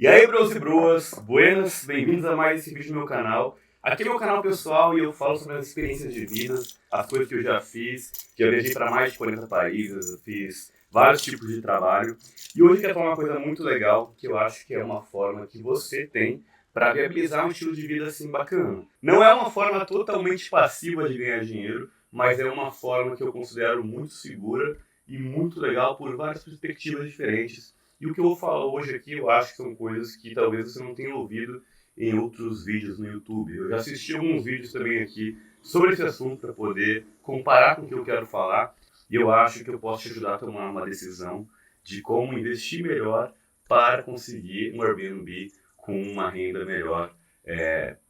E aí, bros e broas, buenas, bem-vindos a mais esse vídeo no meu canal. Aqui é meu canal pessoal e eu falo sobre as experiências de vida, as coisas que eu já fiz. Já viajei para mais de 40 países, eu fiz vários tipos de trabalho. E hoje eu quero falar uma coisa muito legal, que eu acho que é uma forma que você tem para viabilizar um estilo de vida assim bacana. Não é uma forma totalmente passiva de ganhar dinheiro, mas é uma forma que eu considero muito segura e muito legal por várias perspectivas diferentes. E o que eu vou falar hoje aqui, eu acho que são coisas que talvez você não tenha ouvido em outros vídeos no YouTube. Eu já assisti alguns vídeos também aqui sobre esse assunto para poder comparar com o que eu quero falar. E eu acho que eu posso te ajudar a tomar uma decisão de como investir melhor para conseguir um Airbnb com uma renda melhor,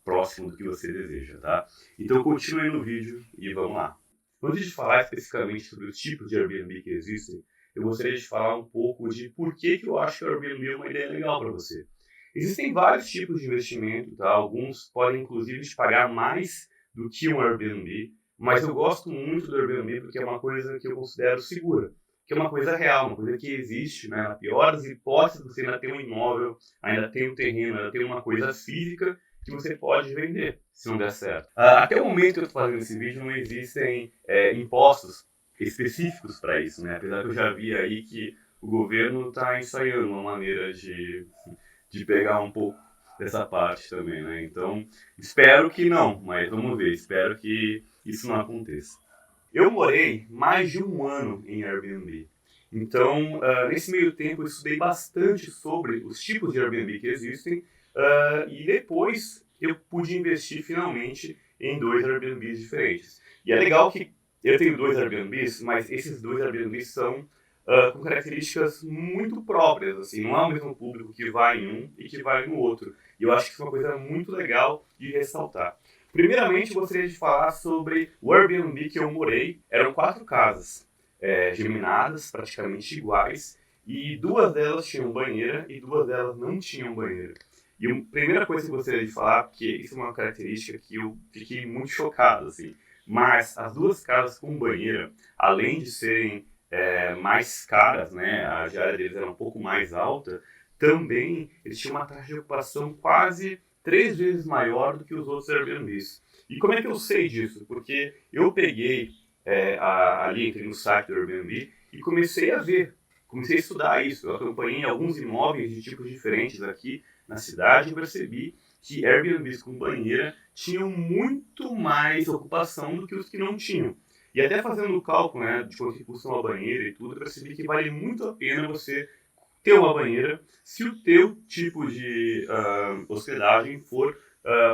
próximo do que você deseja, tá? Então continue no vídeo e vamos lá. Antes de falar especificamente sobre os tipos de Airbnb que existem, eu gostaria de falar um pouco de por que eu acho que o Airbnb é uma ideia legal para você. Existem vários tipos de investimento, tá? Alguns podem inclusive te pagar mais do que um Airbnb, mas eu gosto muito do Airbnb porque é uma coisa que eu considero segura, que é uma coisa real, uma coisa que existe, né? Na pior das hipóteses, você ainda tem um imóvel, ainda tem um terreno, ainda tem uma coisa física que você pode vender, se não der certo. Até o momento que eu estou fazendo esse vídeo não existem impostos específicos para isso, né? Apesar que eu já vi aí que o governo está ensaiando uma maneira de pegar um pouco dessa parte também, né? Então, espero que não, mas vamos ver, espero que isso não aconteça. Eu morei mais de um ano em Airbnb, então, nesse meio tempo eu estudei bastante sobre os tipos de Airbnb que existem e depois eu pude investir finalmente em 2 Airbnbs diferentes. E é legal que eu tenho 2 Airbnbs, mas esses 2 Airbnbs são com características muito próprias, assim, não é o mesmo público que vai em um e que vai no outro. E eu acho que isso é uma coisa muito legal de ressaltar. Primeiramente, gostaria de falar sobre o Airbnb que eu morei. Eram 4 casas, geminadas, praticamente iguais, e 2 delas tinham banheira e 2 delas não tinham banheira. E a primeira coisa que eu gostaria de falar, porque isso é uma característica que eu fiquei muito chocado, assim, mas as 2 casas com banheira, além de serem mais caras, né, a diária deles era um pouco mais alta, também eles tinham uma taxa de ocupação quase 3 vezes maior do que os outros Airbnbs. E como é que eu sei disso? Porque eu peguei ali, entrei no site do Airbnb e comecei a ver, comecei a estudar isso. Eu acompanhei alguns imóveis de tipos diferentes aqui na cidade e percebi que Airbnbs com banheira tinham muito mais ocupação do que os que não tinham. E até fazendo o cálculo, né, de quanto custa uma banheira e tudo, eu percebi que vale muito a pena você ter uma banheira se o teu tipo de hospedagem for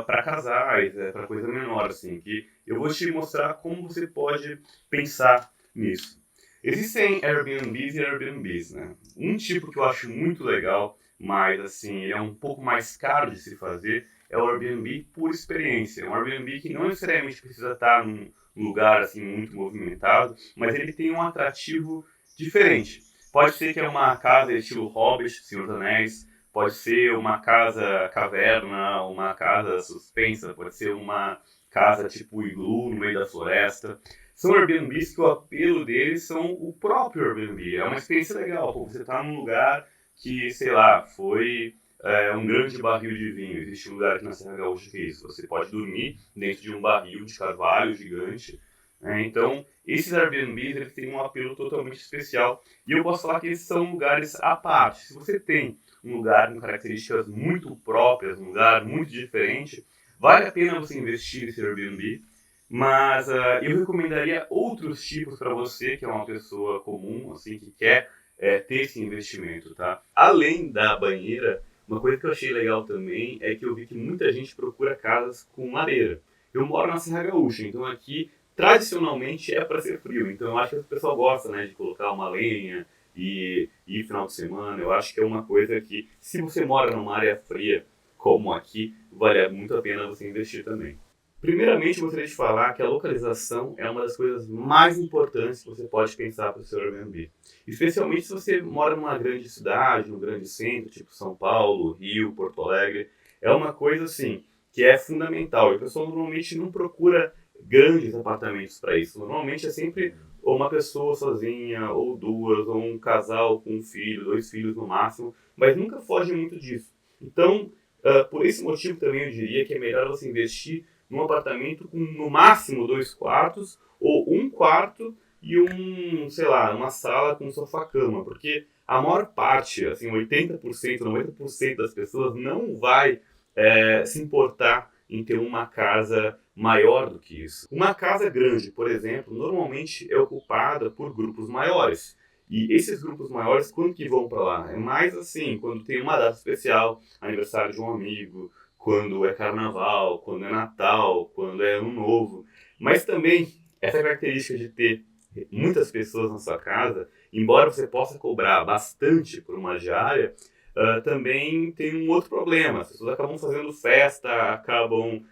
para casais, para coisa menor, assim, que eu vou te mostrar como você pode pensar nisso. Existem Airbnbs e Airbnbs, né? Um tipo que eu acho muito legal, mas assim, ele é um pouco mais caro de se fazer, é o Airbnb por experiência. Um Airbnb que não necessariamente precisa estar num lugar assim muito movimentado, mas ele tem um atrativo diferente. Pode ser que é uma casa estilo Hobbit, Senhor dos Anéis, pode ser uma casa caverna, uma casa suspensa, pode ser uma casa tipo iglú no meio da floresta. São Airbnbs que o apelo deles são o próprio Airbnb. É uma experiência legal, pô, você está num lugar que, sei lá, foi um grande barril de vinho. Existe um lugar aqui na Serra Gaúcha que é isso. Você pode dormir dentro de um barril de carvalho gigante. Então, esses Airbnbs eles têm um apelo totalmente especial. E eu posso falar que esses são lugares à parte. Se você tem um lugar com características muito próprias, um lugar muito diferente, vale a pena você investir nesse Airbnb. Mas eu recomendaria outros tipos para você, que é uma pessoa comum, assim, que quer ter esse investimento, tá? Além da banheira, uma coisa que eu achei legal também é que eu vi que muita gente procura casas com lareira. Eu moro na Serra Gaúcha, então aqui tradicionalmente é para ser frio. Então eu acho que o pessoal gosta, né, de colocar uma lenha e ir final de semana. Eu acho que é uma coisa que, se você mora numa área fria como aqui, vale muito a pena você investir também. Primeiramente, eu gostaria de falar que a localização é uma das coisas mais importantes que você pode pensar para o seu Airbnb. Especialmente se você mora numa grande cidade, num grande centro, tipo São Paulo, Rio, Porto Alegre. É uma coisa, assim, que é fundamental. E o pessoal normalmente não procura grandes apartamentos para isso. Normalmente é sempre ou uma pessoa sozinha, ou 2, ou um casal com um filho, 2 filhos no máximo. Mas nunca foge muito disso. Então, por esse motivo também eu diria que é melhor você investir num apartamento com no máximo 2 quartos ou 1 quarto e sei lá, uma sala com sofá-cama, porque a maior parte, assim, 80%, 90% das pessoas não vai se importar em ter uma casa maior do que isso. Uma casa grande, por exemplo, normalmente é ocupada por grupos maiores. E esses grupos maiores, quando que vão para lá? É mais assim, quando tem uma data especial, aniversário de um amigo, quando é carnaval, quando é Natal, quando é Ano Novo. Mas também, essa característica de ter muitas pessoas na sua casa, embora você possa cobrar bastante por uma diária, também tem um outro problema. As pessoas acabam fazendo festa, acabam.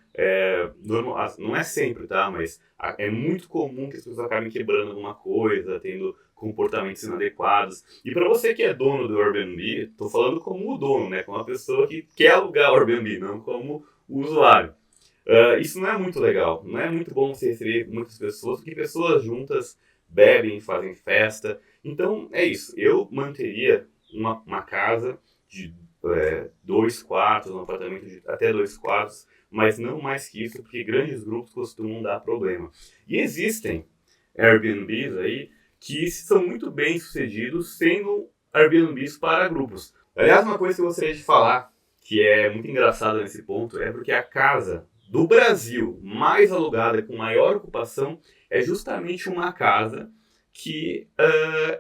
Não é sempre, tá? Mas é muito comum que as pessoas acabem quebrando alguma coisa, tendo comportamentos inadequados. E para você que é dono do Airbnb, estou falando como o dono, né? Como uma pessoa que quer alugar o Airbnb, não como o usuário. Isso não é muito legal. Não é muito bom você receber muitas pessoas, porque pessoas juntas bebem, fazem festa. Então é isso. Eu manteria uma casa de 2 quartos, um apartamento de até 2 quartos, mas não mais que isso, porque grandes grupos costumam dar problema. E existem Airbnbs aí que são muito bem sucedidos sendo Airbnbs para grupos. Aliás, uma coisa que eu gostaria de falar, que é muito engraçada nesse ponto, é porque a casa do Brasil mais alugada, com maior ocupação, é justamente uma casa que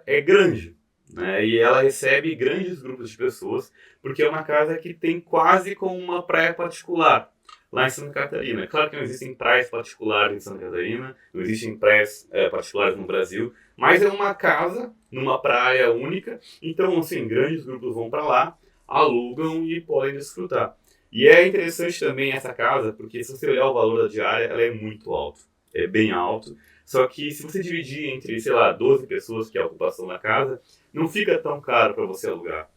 é grande, né? E ela recebe grandes grupos de pessoas, porque é uma casa que tem quase como uma praia particular lá em Santa Catarina. Claro que não existem praias particulares em Santa Catarina, não existem praias particulares no Brasil, mas é uma casa numa praia única, então, assim, grandes grupos vão para lá, alugam e podem desfrutar. E é interessante também essa casa, porque se você olhar o valor da diária, ela é muito alto, é bem alto. Só que se você dividir entre, sei lá, 12 pessoas, que é a ocupação da casa, não fica tão caro para você alugar.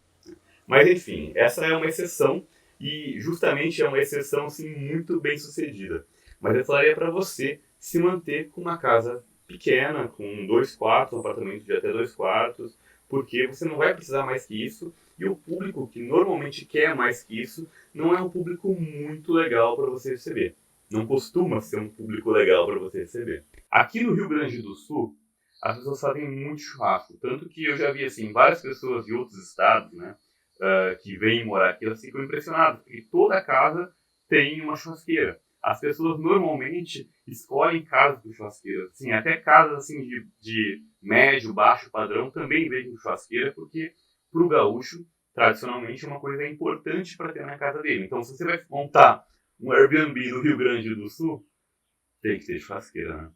Mas enfim, essa é uma exceção e justamente é uma exceção assim, muito bem sucedida. Mas eu falaria para você se manter com uma casa pequena, com 2 quartos, um apartamento de até 2 quartos, porque você não vai precisar mais que isso e o público que normalmente quer mais que isso não é um público muito legal para você receber. Não costuma ser um público legal para você receber. Aqui no Rio Grande do Sul, as pessoas fazem muito churrasco, tanto que eu já vi assim várias pessoas de outros estados, né, que vêm morar aqui, elas ficam impressionadas, porque toda casa tem uma churrasqueira. As pessoas normalmente escolhem casas com churrasqueira. Assim, até casas assim, de médio, baixo padrão também vêm com churrasqueira, porque para o gaúcho, tradicionalmente, é uma coisa importante para ter na casa dele. Então, se você vai montar um Airbnb no Rio Grande do Sul, tem que ter churrasqueira, né?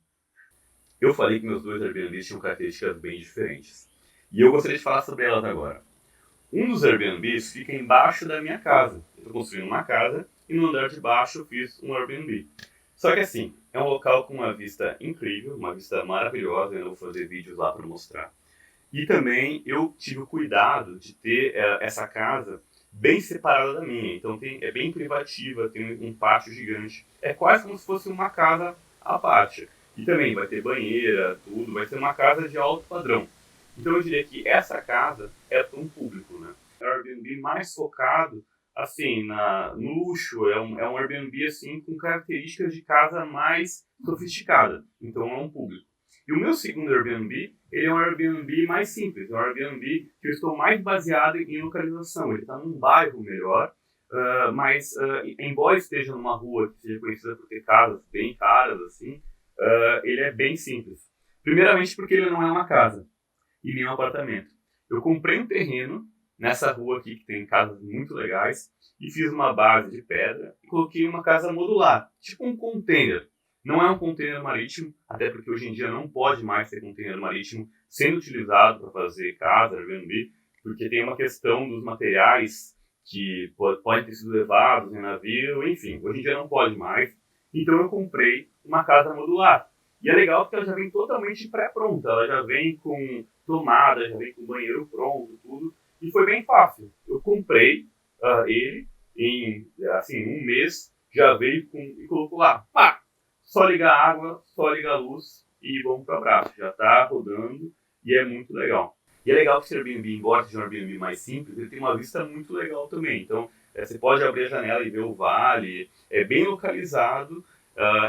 Eu falei que meus dois Airbnbs tinham características bem diferentes. E eu gostaria de falar sobre elas agora. Um dos Airbnbs fica embaixo da minha casa. Eu estou construindo uma casa e no andar de baixo eu fiz um Airbnb. Só que assim, é um local com uma vista incrível, uma vista maravilhosa, eu vou fazer vídeos lá para mostrar. E também eu tive o cuidado de ter essa casa bem separada da minha. Então é bem privativa, tem um pátio gigante. É quase como se fosse uma casa à parte. E também vai ter banheira, tudo, vai ser uma casa de alto padrão. Então eu diria que essa casa é para um público, né? É um Airbnb mais focado, assim, no luxo. É um Airbnb, assim, com características de casa mais sofisticada. Então é um público. E o meu segundo Airbnb, ele é um Airbnb mais simples. É um Airbnb que eu estou mais baseado em localização. Ele está num bairro melhor, mas embora esteja numa rua que seja conhecida por ter casas bem caras, assim, ele é bem simples. Primeiramente porque ele não é uma casa e nem um apartamento. Eu comprei um terreno nessa rua aqui, que tem casas muito legais, e fiz uma base de pedra e coloquei uma casa modular, tipo um container. Não é um container marítimo, até porque hoje em dia não pode mais ter container marítimo sendo utilizado para fazer casa, Airbnb, porque tem uma questão dos materiais que podem ter sido levados em navio, enfim, hoje em dia não pode mais. Então eu comprei uma casa modular. E é legal porque ela já vem totalmente pré-pronta, ela já vem com tomada, já vem com banheiro pronto, tudo. E foi bem fácil. Eu comprei ele em, assim, um mês, já veio e colocou lá. Pá! Só ligar a água, só ligar a luz e vamos para o abraço. Já está rodando e é muito legal. E é legal que esse Airbnb, embora seja um Airbnb mais simples, ele tem uma vista muito legal também. Então, Você pode abrir a janela e ver o vale, é bem localizado,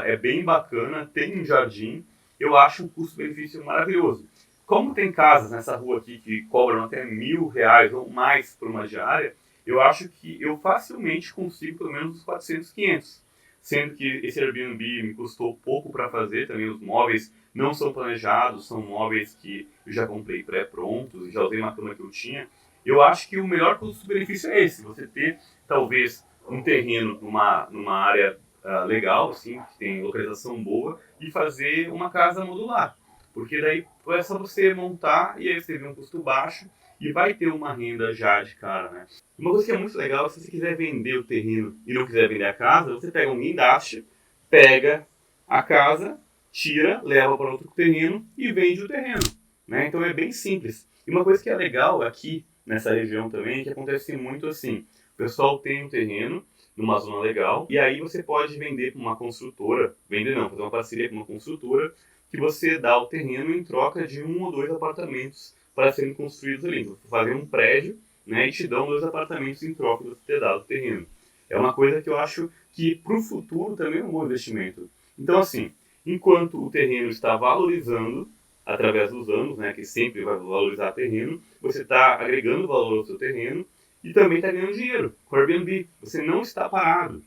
é bem bacana, tem um jardim, eu acho um custo-benefício maravilhoso. Como tem casas nessa rua aqui que cobram até R$ 1.000 ou mais por uma diária, eu acho que eu facilmente consigo pelo menos uns 400, 500. Sendo que esse Airbnb me custou pouco para fazer, também os móveis não são planejados, são móveis que eu já comprei pré-prontos, já usei uma cama que eu tinha. Eu acho que o melhor custo-benefício é esse, você ter talvez um terreno numa área legal, assim, que tem localização boa, e fazer uma casa modular. Porque daí é só você montar e aí você tem um custo baixo e vai ter uma renda já de cara, né? Uma coisa que é muito legal, se você quiser vender o terreno e não quiser vender a casa, você pega um guindaste, pega a casa, tira, leva para outro terreno e vende o terreno, né? Então é bem simples. E uma coisa que é legal aqui nessa região também, que acontece muito assim, o pessoal tem um terreno numa zona legal e aí você pode vender para uma construtora, vender não, fazer uma parceria com uma construtora, que você dá o terreno em troca de 1 ou 2 apartamentos para serem construídos ali. Então, fazer um prédio, né, e te dão 2 apartamentos em troca de você ter dado o terreno. É uma coisa que eu acho que para o futuro também é um bom investimento. Então, assim, enquanto o terreno está valorizando através dos anos, né, que sempre vai valorizar terreno, você está agregando valor ao seu terreno e também está ganhando dinheiro com o Airbnb. Você não está parado.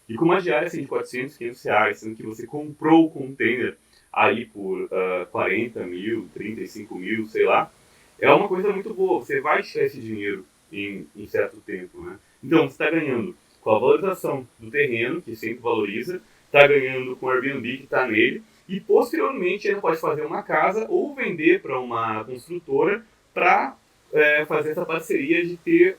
E com uma diária assim, de 400, 500 reais, sendo que você comprou o container aí por 40 mil, 35 mil, sei lá, é uma coisa muito boa. Você vai tirar esse dinheiro em um certo tempo, né? Então, você está ganhando com a valorização do terreno, que sempre valoriza, está ganhando com o Airbnb que está nele, e posteriormente ainda pode fazer uma casa ou vender para uma construtora para fazer essa parceria de ter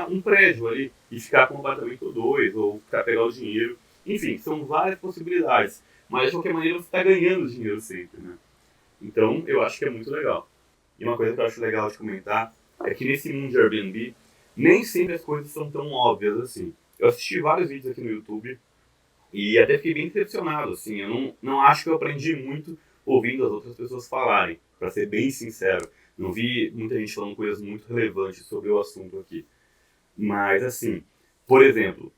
um prédio ali e ficar com um apartamento ou 2, ou pegar o dinheiro. Enfim, são várias possibilidades. Mas de qualquer maneira você está ganhando dinheiro sempre, né? Então eu acho que é muito legal. E uma coisa que eu acho legal de comentar é que nesse mundo de Airbnb, nem sempre as coisas são tão óbvias assim. Eu assisti vários vídeos aqui no YouTube e até fiquei bem decepcionado, assim. Eu não acho que eu aprendi muito ouvindo as outras pessoas falarem, para ser bem sincero. Não vi muita gente falando coisas muito relevantes sobre o assunto aqui. Mas, assim, por exemplo,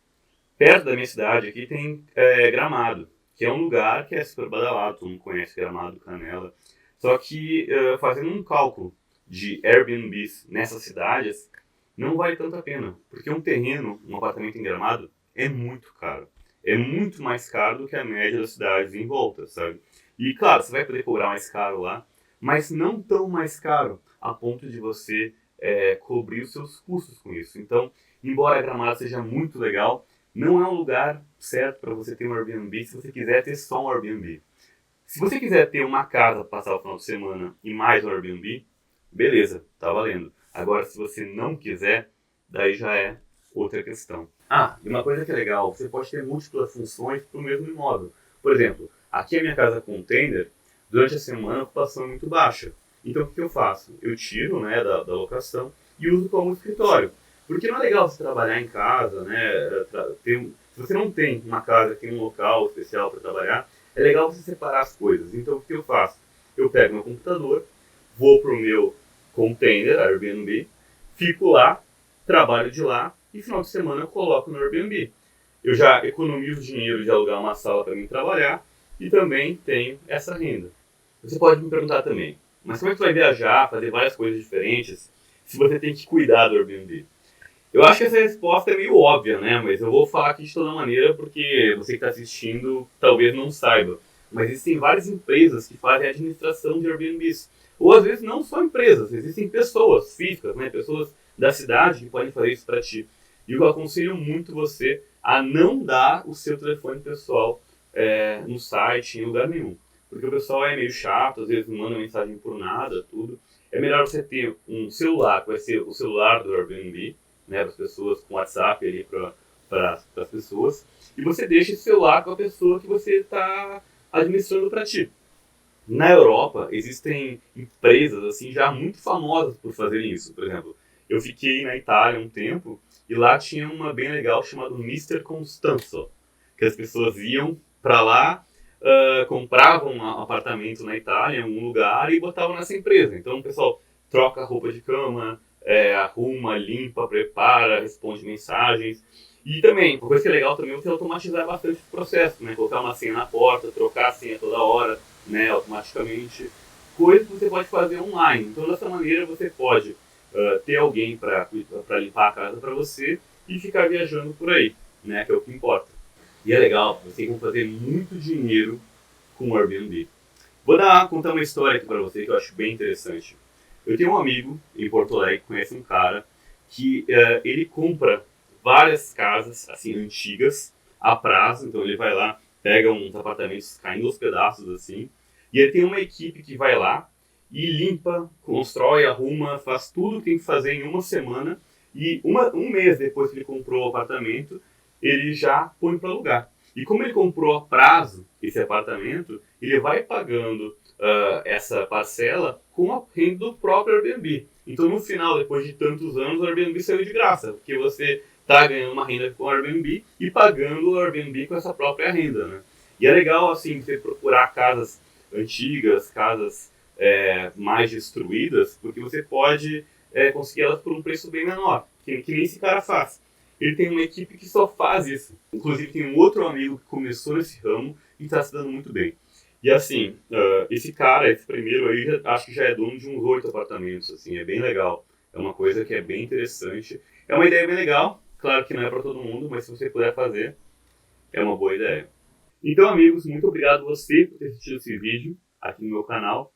perto da minha cidade aqui tem Gramado, que é um lugar que é super badalado, todo mundo conhece Gramado, Canela. Só que fazendo um cálculo de Airbnbs nessas cidades, não vale tanto a pena. Porque um terreno, um apartamento em Gramado, é muito caro. É muito mais caro do que a média das cidades em volta, sabe? E claro, você vai poder cobrar mais caro lá, mas não tão mais caro a ponto de você cobrir os seus custos com isso. Então, embora Gramado seja muito legal, não é um lugar certo para você ter um Airbnb se você quiser ter só um Airbnb. Se você quiser ter uma casa para passar o final de semana e mais um Airbnb, beleza, tá valendo. Agora, se você não quiser, daí já é outra questão. Ah, e uma coisa que é legal, você pode ter múltiplas funções para o mesmo imóvel. Por exemplo, aqui a minha casa container, durante a semana a ocupação é muito baixa. Então o que eu faço? Eu tiro, né, da locação e uso como escritório. Porque não é legal você trabalhar em casa, né? Se você não tem uma casa que tem um local especial para trabalhar, é legal você separar as coisas. Então o que eu faço? Eu pego meu computador, vou para o meu container, Airbnb, fico lá, trabalho de lá e final de semana eu coloco no Airbnb. Eu já economizo dinheiro de alugar uma sala para mim trabalhar e também tenho essa renda. Você pode me perguntar também, mas como é que você vai viajar, fazer várias coisas diferentes, se você tem que cuidar do Airbnb? Eu acho que essa resposta é meio óbvia, né? Mas eu vou falar aqui de toda maneira porque você que está assistindo talvez não saiba. Mas existem várias empresas que fazem a administração de Airbnbs. Ou às vezes não só empresas, existem pessoas físicas, né? Pessoas da cidade que podem fazer isso para ti. E eu aconselho muito você a não dar o seu telefone pessoal no site, em lugar nenhum. Porque o pessoal é meio chato, às vezes manda mensagem por nada, tudo. É melhor você ter um celular, que vai ser o celular do Airbnb, né, para as pessoas, com WhatsApp ali para as pessoas, e você deixa esse celular com a pessoa que você está administrando para ti. Na Europa, existem empresas assim já muito famosas por fazerem isso. Por exemplo, eu fiquei na Itália um tempo e lá tinha uma bem legal chamada Mister Constanzo, que as pessoas iam para lá, compravam um apartamento na Itália, em algum lugar, e botavam nessa empresa. Então o pessoal troca roupa de cama, arruma, limpa, prepara, responde mensagens. E também, uma coisa que é legal também é você automatizar bastante o processo, né? Colocar uma senha na porta, trocar a senha toda hora, né? Automaticamente. Coisas que você pode fazer online. Então, dessa maneira, você pode ter alguém para limpar a casa para você e ficar viajando por aí, né? Que é o que importa. E é legal, você tem como fazer muito dinheiro com o Airbnb. Vou contar uma história aqui para você que eu acho bem interessante. Eu tenho um amigo em Porto Alegre que conhece um cara que ele compra várias casas assim antigas a prazo, então ele vai lá, pega uns apartamentos caindo aos pedaços assim, e ele tem uma equipe que vai lá e limpa, constrói, arruma, faz tudo que tem que fazer em uma semana e um mês depois que ele comprou o apartamento, ele já põe para alugar. E como ele comprou a prazo esse apartamento, ele vai pagando essa parcela com a renda do próprio Airbnb. Então, no final, depois de tantos anos, o Airbnb saiu de graça, porque você está ganhando uma renda com o Airbnb e pagando o Airbnb com essa própria renda, né? E é legal, assim, você procurar casas antigas, casas mais destruídas, porque você pode conseguir elas por um preço bem menor, que nem esse cara faz. Ele tem uma equipe que só faz isso. Inclusive, tem um outro amigo que começou nesse ramo e está se dando muito bem. E assim, esse cara, esse primeiro aí, acho que já é dono de uns 8 apartamentos, assim, é bem legal. É uma coisa que é bem interessante. É uma ideia bem legal, claro que não é para todo mundo, mas se você puder fazer, é uma boa ideia. Então, amigos, muito obrigado você por ter assistido esse vídeo aqui no meu canal.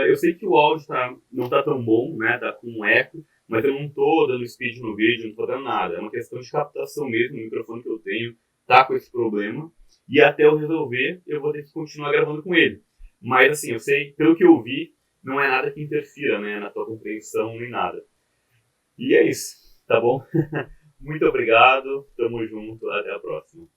Eu sei que o áudio não está tão bom, né? Tá com um eco, mas eu não estou dando speed no vídeo, não estou dando nada. É uma questão de captação mesmo, o microfone que eu tenho tá com esse problema. E até eu resolver, eu vou ter que continuar gravando com ele. Mas assim, eu sei, pelo que eu vi, não é nada que interfira, né, na tua compreensão nem nada. E é isso, tá bom? Muito obrigado, tamo junto, até a próxima.